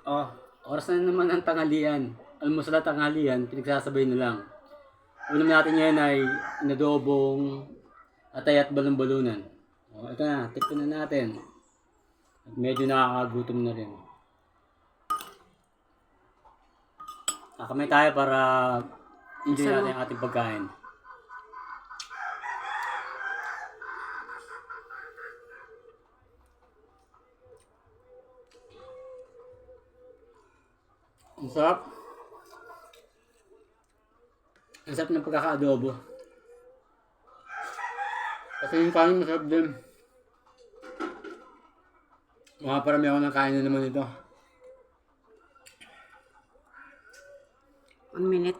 Oh, oras na naman ang tanghalian. Almusal at tanghalian, pinagsasabay na lang. Ulam natin ngayon ay inadobong atay at balon-balunan. Oh, ito na, tikman na natin. At medyo nakakagutom na rin. Kakamay tayo para enjoy natin ang ating pagkain. Ang sarap. Ang sarap ng pagkaka-adobo. Kasi yung kanin masarap din. Makaparami ako ng kain na naman ito. 1 minute.